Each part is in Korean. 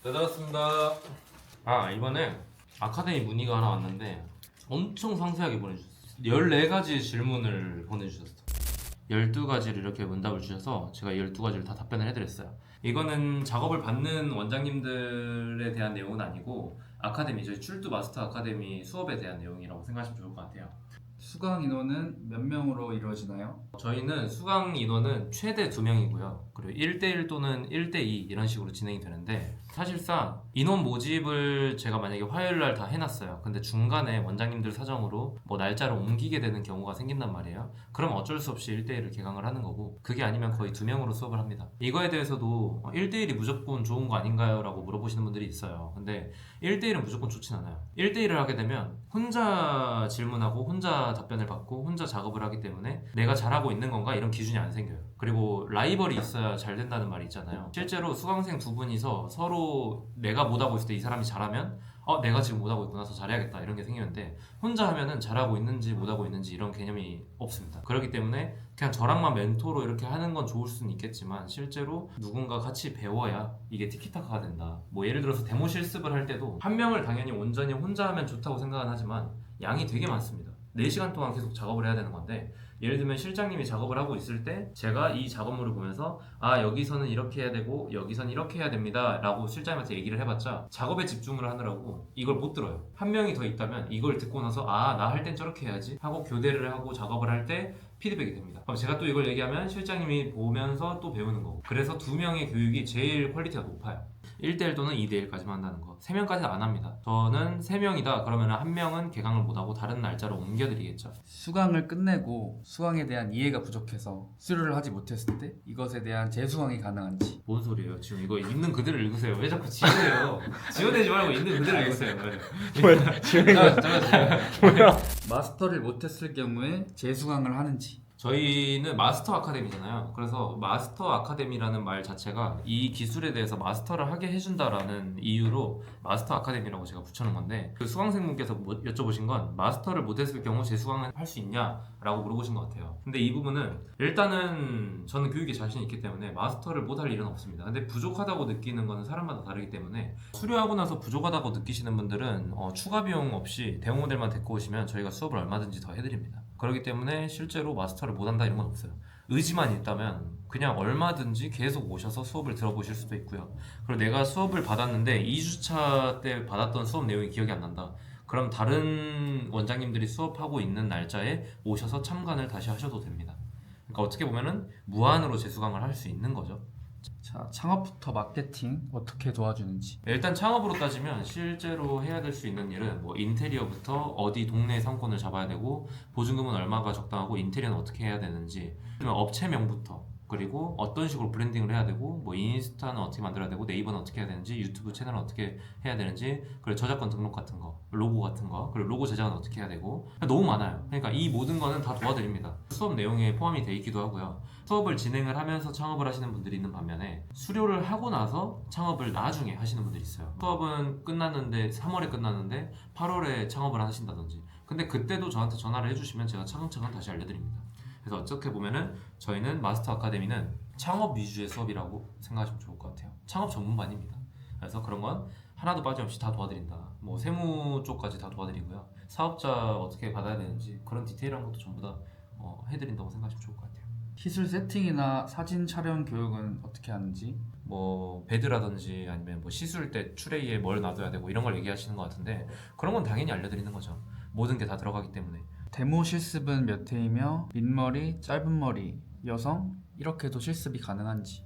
받았습니다. 이번에 아카데미 문의가 하나 왔는데 엄청 상세하게 보내주셨어요. 14가지 질문을 보내주셨어요. 12가지를 이렇게 문답을 주셔서 제가 12가지를 다 답변을 해드렸어요. 이거는 작업을 받는 원장님들에 대한 내용은 아니고 아카데미, 저희 출두 마스터 아카데미 수업에 대한 내용이라고 생각하시면 좋을 것 같아요. 수강 인원은 몇 명으로 이루어지나요? 저희는 수강 인원은 최대 2명이고요. 그리고 1대1 또는 1대2 이런 식으로 진행이 되는데, 사실상 인원 모집을 제가 만약에 화요일날 다 해놨어요. 근데 중간에 원장님들 사정으로 뭐 날짜를 옮기게 되는 경우가 생긴단 말이에요. 그럼 어쩔 수 없이 1대1을 개강을 하는 거고, 그게 아니면 거의 2명으로 수업을 합니다. 이거에 대해서도 1대1이 무조건 좋은 거 아닌가요? 라고 물어보시는 분들이 있어요. 근데 1대1은 무조건 좋진 않아요. 1대1을 하게 되면 혼자 질문하고 혼자 답변을 받고 혼자 작업을 하기 때문에 내가 잘하고 있는 건가 이런 기준이 안 생겨요. 그리고 라이벌이 있어야 잘 된다는 말이 있잖아요. 실제로 수강생 두 분이서 서로 내가 못하고 있을 때 이 사람이 잘하면 내가 지금 못하고 있구나, 더 잘해야겠다 이런 게 생기는데, 혼자 하면은 잘하고 있는지 못하고 있는지 이런 개념이 없습니다. 그렇기 때문에 그냥 저랑만 멘토로 이렇게 하는 건 좋을 수는 있겠지만, 실제로 누군가 같이 배워야 이게 티키타카가 된다. 뭐 예를 들어서 데모 실습을 할 때도 한 명을 당연히 온전히 혼자 하면 좋다고 생각은 하지만 양이 되게 많습니다. 4시간 동안 계속 작업을 해야 되는 건데, 예를 들면 실장님이 작업을 하고 있을 때 제가 이 작업물을 보면서 여기서는 이렇게 해야 되고 여기서는 이렇게 해야 됩니다 라고 실장님한테 얘기를 해봤자 작업에 집중을 하느라고 이걸 못 들어요. 한 명이 더 있다면 이걸 듣고 나서 나 할 땐 저렇게 해야지 하고 교대를 하고 작업을 할 때 피드백이 됩니다. 그럼 제가 또 이걸 얘기하면 실장님이 보면서 또 배우는 거고, 그래서 2명의 교육이 제일 퀄리티가 높아요. 1대1 또는 2대1까지만 한다는 거. 3명까지는 안 합니다. 저는 3명이다 그러면 한 명은 개강을 못하고 다른 날짜로 옮겨드리겠죠. 수강을 끝내고 수강에 대한 이해가 부족해서 수료를 하지 못했을 때 이것에 대한 재수강이 가능한지. 뭔 소리예요? 지금 이거 있는 그대로 읽으세요. 왜 자꾸 지어내요? 지어내지 말고 있는 그대로 읽으세요. 뭐야? 지금 뭐야? 마스터를 못했을 경우에 재수강을 하는지. 저희는 마스터 아카데미잖아요. 그래서 마스터 아카데미라는 말 자체가 이 기술에 대해서 마스터를 하게 해준다라는 이유로 마스터 아카데미라고 제가 붙여놓은 건데, 그 수강생분께서 여쭤보신 건 마스터를 못했을 경우 재수강을 할 수 있냐라고 물어보신 것 같아요. 근데 이 부분은 일단은 저는 교육에 자신이 있기 때문에 마스터를 못할 일은 없습니다. 근데 부족하다고 느끼는 거는 사람마다 다르기 때문에, 수료하고 나서 부족하다고 느끼시는 분들은 추가 비용 없이 대응 모델만 데리고 오시면 저희가 수업을 얼마든지 더 해드립니다. 그렇기 때문에 실제로 마스터를 못한다 이런 건 없어요. 의지만 있다면 그냥 얼마든지 계속 오셔서 수업을 들어보실 수도 있고요. 그리고 내가 수업을 받았는데 2주차 때 받았던 수업 내용이 기억이 안 난다, 그럼 다른 원장님들이 수업하고 있는 날짜에 오셔서 참관을 다시 하셔도 됩니다. 그러니까 어떻게 보면은 무한으로 재수강을 할 수 있는 거죠. 자, 창업부터 마케팅 어떻게 도와주는지. 일단 창업으로 따지면 실제로 해야 될 수 있는 일은 뭐 인테리어부터 어디 동네 상권을 잡아야 되고 보증금은 얼마가 적당하고 인테리어는 어떻게 해야 되는지, 그러면 업체명부터, 그리고 어떤 식으로 브랜딩을 해야 되고 뭐 인스타는 어떻게 만들어야 되고 네이버는 어떻게 해야 되는지, 유튜브 채널은 어떻게 해야 되는지, 그리고 저작권 등록 같은 거, 로고 같은 거, 그리고 로고 제작은 어떻게 해야 되고, 너무 많아요. 그러니까 이 모든 거는 다 도와드립니다. 수업 내용에 포함이 돼 있기도 하고요. 수업을 진행을 하면서 창업을 하시는 분들이 있는 반면에 수료를 하고 나서 창업을 나중에 하시는 분들이 있어요. 수업은 끝났는데 3월에 끝났는데 8월에 창업을 하신다든지, 근데 그때도 저한테 전화를 해주시면 제가 차근차근 다시 알려드립니다. 그래서 어떻게 보면은 저희는 마스터 아카데미는 창업 위주의 수업이라고 생각하시면 좋을 것 같아요. 창업 전문반입니다. 그래서 그런 건 하나도 빠짐없이 다 도와드린다. 뭐 세무 쪽까지 다 도와드리고요. 사업자 어떻게 받아야 되는지 그런 디테일한 것도 전부 다 해드린다고 생각하시면 좋을 것 같아요. 시술 세팅이나 사진 촬영 교육은 어떻게 하는지. 뭐 베드라든지 아니면 뭐 시술 때 트레이에 뭘 놔둬야 되고 이런 걸 얘기하시는 것 같은데, 그런 건 당연히 알려드리는 거죠. 모든 게 다 들어가기 때문에. 데모 실습은 몇 회이며 민머리, 짧은 머리, 여성 이렇게도 실습이 가능한지.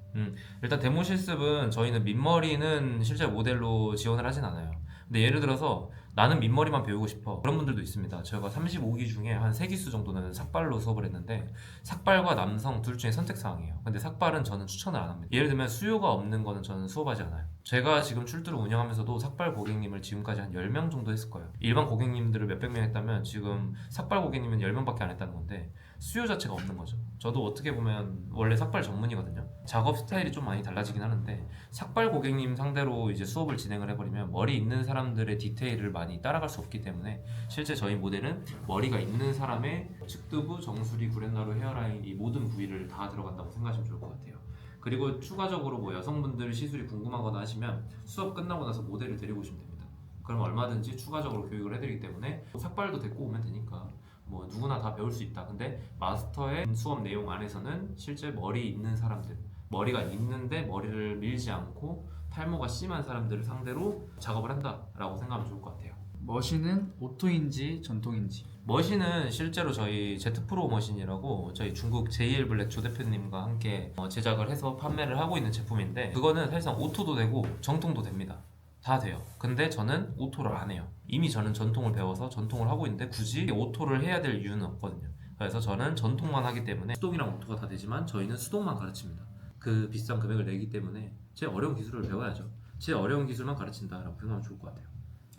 일단 데모 실습은 저희는 민머리는 실제 모델로 지원을 하진 않아요. 근데 예를 들어서 나는 민머리만 배우고 싶어, 그런 분들도 있습니다. 저희가 35기 중에 한 3기수 정도는 삭발로 수업을 했는데, 삭발과 남성 둘 중에 선택사항이에요. 근데 삭발은 저는 추천을 안 합니다. 예를 들면 수요가 없는 거는 저는 수업하지 않아요. 제가 지금 출두를 운영하면서도 삭발 고객님을 지금까지 한 10명 정도 했을 거예요. 일반 고객님들을 몇백 명 했다면 지금 삭발 고객님은 10명밖에 안 했다는 건데, 수요 자체가 없는 거죠. 저도 어떻게 보면 원래 삭발 전문이거든요. 작업 스타일이 좀 많이 달라지긴 하는데, 삭발 고객님 상대로 이제 수업을 진행을 해버리면 머리 있는 사람들의 디테일을 많이 따라갈 수 없기 때문에, 실제 저희 모델은 머리가 있는 사람의 측두부, 정수리, 구렛나루, 헤어라인 이 모든 부위를 다 들어간다고 생각하시면 좋을 것 같아요. 그리고 추가적으로 뭐 여성분들 시술이 궁금하거나 하시면 수업 끝나고 나서 모델을 데리고 오시면 됩니다. 그럼 얼마든지 추가적으로 교육을 해드리기 때문에 삭발도 데리고 오면 되니까 뭐 누구나 다 배울 수 있다. 근데 마스터의 수업 내용 안에서는 실제 머리 있는 사람들, 머리가 있는데 머리를 밀지 않고 탈모가 심한 사람들을 상대로 작업을 한다라고 생각하면 좋을 것 같아요. 머신은 오토인지 전통인지? 머신은 실제로 저희 제트프로 머신이라고 저희 중국 JL 블랙 조 대표님과 함께 제작을 해서 판매를 하고 있는 제품인데, 그거는 사실상 오토도 되고 정통도 됩니다. 다 돼요. 근데 저는 오토를 안 해요. 이미 저는 전통을 배워서 전통을 하고 있는데 굳이 오토를 해야 될 이유는 없거든요. 그래서 저는 전통만 하기 때문에 수동이랑 오토가 다 되지만 저희는 수동만 가르칩니다. 그 비싼 금액을 내기 때문에 제 어려운 기술을 배워야죠. 제 어려운 기술만 가르친다라고 생각하면 좋을 것 같아요.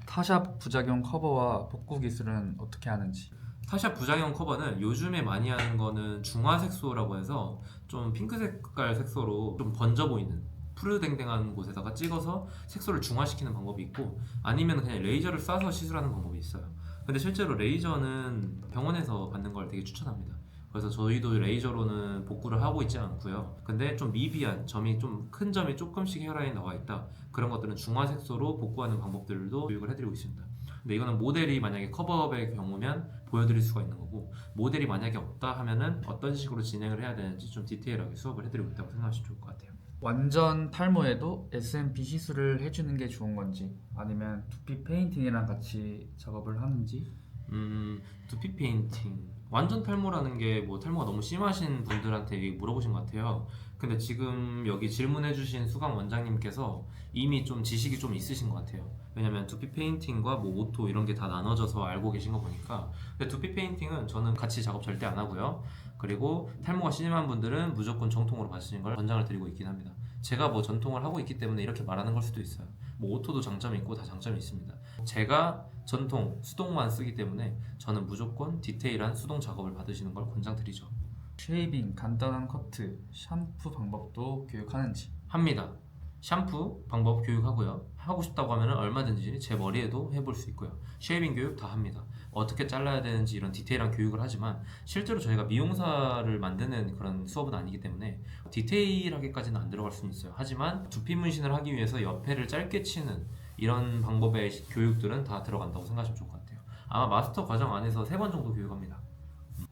타샵 부작용 커버와 복구 기술은 어떻게 하는지? 타샵 부작용 커버는 요즘에 많이 하는 거는 중화 색소라고 해서 좀 핑크 색깔 색소로 좀 번져 보이는 푸르댕댕한 곳에다가 찍어서 색소를 중화시키는 방법이 있고, 아니면 그냥 레이저를 쏴서 시술하는 방법이 있어요. 근데 실제로 레이저는 병원에서 받는 걸 되게 추천합니다. 그래서 저희도 레이저로는 복구를 하고 있지 않고요. 근데 좀 미비한 점이, 좀 큰 점이 조금씩 헤어라인에 나와 있다, 그런 것들은 중화 색소로 복구하는 방법들도 교육을 해드리고 있습니다. 근데 이거는 모델이 만약에 커버업의 경우면 보여드릴 수가 있는 거고, 모델이 만약에 없다 하면은 어떤 식으로 진행을 해야 되는지 좀 디테일하게 수업을 해드리고 있다고 생각하시면 좋을 것 같아요. 완전 탈모에도 SMP 시술을 해주는 게 좋은 건지, 아니면 두피 페인팅이랑 같이 작업을 하는지? 두피 페인팅, 완전 탈모라는 게 뭐 탈모가 너무 심하신 분들한테 물어보신 것 같아요. 근데 지금 여기 질문해주신 수강 원장님께서 이미 좀 지식이 좀 있으신 것 같아요. 왜냐면 두피 페인팅과 뭐 오토 이런 게 다 나눠져서 알고 계신 거 보니까. 근데 두피 페인팅은 저는 같이 작업 절대 안 하고요. 그리고 탈모가 심한 분들은 무조건 정통으로 받으시는 걸 권장을 드리고 있긴 합니다. 제가 뭐 전통을 하고 있기 때문에 이렇게 말하는 걸 수도 있어요. 뭐 오토도 장점이 있고 다 장점이 있습니다. 제가 전통, 수동만 쓰기 때문에 저는 무조건 디테일한 수동 작업을 받으시는 걸 권장드리죠. 쉐이빙, 간단한 커트, 샴푸 방법도 교육하는지? 합니다. 샴푸 방법 교육하고요. 하고 싶다고 하면 얼마든지 제 머리에도 해볼 수 있고요. 쉐이빙 교육 다 합니다. 어떻게 잘라야 되는지 이런 디테일한 교육을 하지만 실제로 저희가 미용사를 만드는 그런 수업은 아니기 때문에 디테일하게까지는 안 들어갈 수는 있어요. 하지만 두피 문신을 하기 위해서 옆에를 짧게 치는 이런 방법의 교육들은 다 들어간다고 생각하시면 좋을 것 같아요. 아마 마스터 과정 안에서 3번 정도 교육합니다.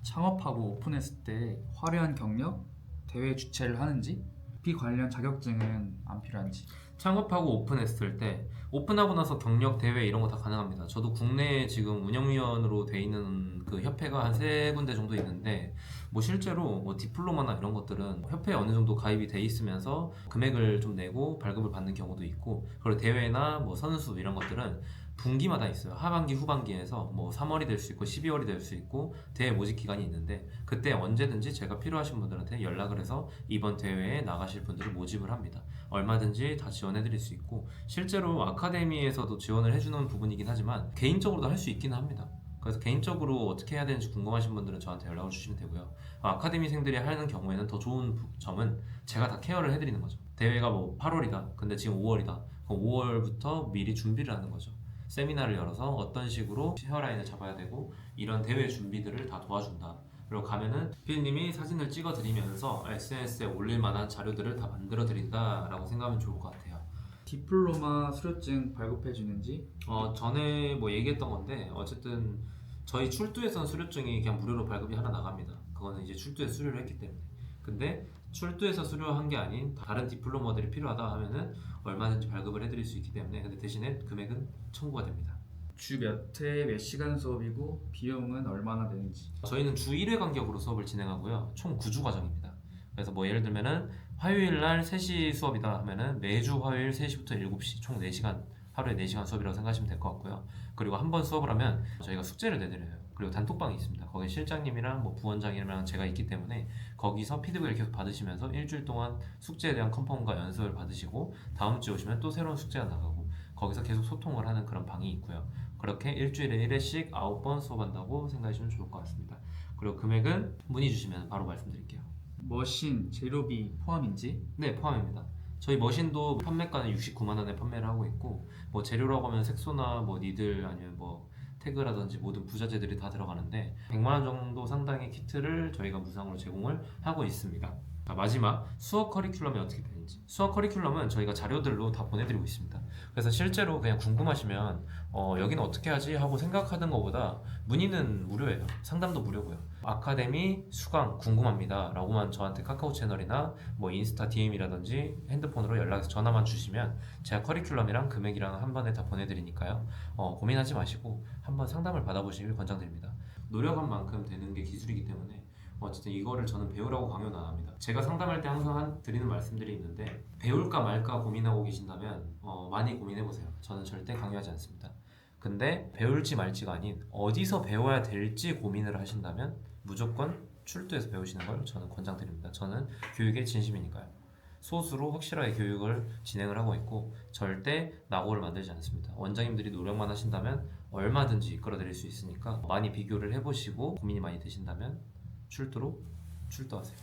창업하고 오픈했을 때 화려한 경력, 대회 주최를 하는지? 두피 관련 자격증은 안 필요한지? 창업하고 오픈했을 때, 오픈하고 나서 경력 대회 이런 거 다 가능합니다. 저도 국내에 지금 운영위원으로 돼 있는 그 협회가 한 3군데 정도 있는데, 뭐 실제로 뭐 디플로마나 이런 것들은 협회에 어느 정도 가입이 돼 있으면서 금액을 좀 내고 발급을 받는 경우도 있고, 그리고 대회나 뭐 선수 이런 것들은 분기마다 있어요. 하반기, 후반기에서 뭐 3월이 될 수 있고 12월이 될 수 있고 대회 모집 기간이 있는데, 그때 언제든지 제가 필요하신 분들한테 연락을 해서 이번 대회에 나가실 분들을 모집을 합니다. 얼마든지 다 지원해드릴 수 있고, 실제로 아카데미에서도 지원을 해주는 부분이긴 하지만 개인적으로도 할 수 있기는 합니다. 그래서 개인적으로 어떻게 해야 되는지 궁금하신 분들은 저한테 연락을 주시면 되고요. 아카데미생들이 하는 경우에는 더 좋은 점은 제가 다 케어를 해드리는 거죠. 대회가 뭐 8월이다. 근데 지금 5월이다. 그럼 5월부터 미리 준비를 하는 거죠. 세미나를 열어서 어떤 식으로 헤어라인을 잡아야 되고 이런 대회 준비들을 다 도와준다. 그리고 가면은 피디님이 사진을 찍어드리면서 SNS에 올릴 만한 자료들을 다 만들어 드린다라고 생각하면 좋을 것 같아요. 디플로마 수료증 발급해 주는지? 전에 뭐 얘기했던 건데, 어쨌든 저희 출두에선 수료증이 그냥 무료로 발급이 하나 나갑니다. 그거는 이제 출두에 수료를 했기 때문에. 근데 출두에서 수료한 게 아닌 다른 디플로마들이 필요하다 하면은 얼마든지 발급을 해드릴 수 있기 때문에, 근데 대신에 금액은 청구가 됩니다. 주 몇 회 몇 시간 수업이고 비용은 얼마나 되는지? 저희는 주 1회 간격으로 수업을 진행하고요. 총 9주 과정입니다. 그래서 뭐 예를 들면은 화요일 날 3시 수업이다 하면은 매주 화요일 3시부터 7시 총 4시간, 하루에 4시간 수업이라고 생각하시면 될 것 같고요. 그리고 한 번 수업을 하면 저희가 숙제를 내드려요. 그리고 단톡방이 있습니다. 거기 실장님이랑 뭐 부원장님이랑 제가 있기 때문에 거기서 피드백을 계속 받으시면서 일주일 동안 숙제에 대한 컨펌과 연습을 받으시고, 다음 주에 오시면 또 새로운 숙제가 나가고, 거기서 계속 소통을 하는 그런 방이 있고요. 그렇게 일주일에 1회씩 9번 수업한다고 생각하시면 좋을 것 같습니다. 그리고 금액은 문의 주시면 바로 말씀드릴게요. 머신, 재료비 포함인지? 네, 포함입니다. 저희 머신도 판매가는 69만 원에 판매를 하고 있고, 뭐 재료라고 하면 색소나 뭐 니들 아니면 뭐 태그라든지 모든 부자재들이 다 들어가는데 100만 원 정도 상당의 키트를 저희가 무상으로 제공을 하고 있습니다. 자, 마지막 수업 커리큘럼이 어떻게 되는지. 수업 커리큘럼은 저희가 자료들로 다 보내드리고 있습니다. 그래서 실제로 그냥 궁금하시면 여기는 어떻게 하지 하고 생각하는 것보다 문의는 무료예요. 상담도 무료고요. 아카데미 수강 궁금합니다 라고만 저한테 카카오 채널이나 뭐 인스타 DM이라든지 핸드폰으로 연락해서 전화만 주시면 제가 커리큘럼이랑 금액이랑 한 번에 다 보내드리니까요. 고민하지 마시고 한번 상담을 받아보시길 권장드립니다. 노력한 만큼 되는 게 기술이기 때문에 어쨌든 이거를 저는 배우라고 강요는 안 합니다. 제가 상담할 때 항상 드리는 말씀들이 있는데 배울까 말까 고민하고 계신다면 많이 고민해보세요. 저는 절대 강요하지 않습니다. 근데 배울지 말지가 아닌 어디서 배워야 될지 고민을 하신다면 무조건 출두해서 배우시는 걸 저는 권장드립니다. 저는 교육에 진심이니까요. 소수로 확실하게 교육을 진행을 하고 있고 절대 낙오를 만들지 않습니다. 원장님들이 노력만 하신다면 얼마든지 이끌어드릴 수 있으니까 많이 비교를 해보시고 고민이 많이 되신다면 출두하세요.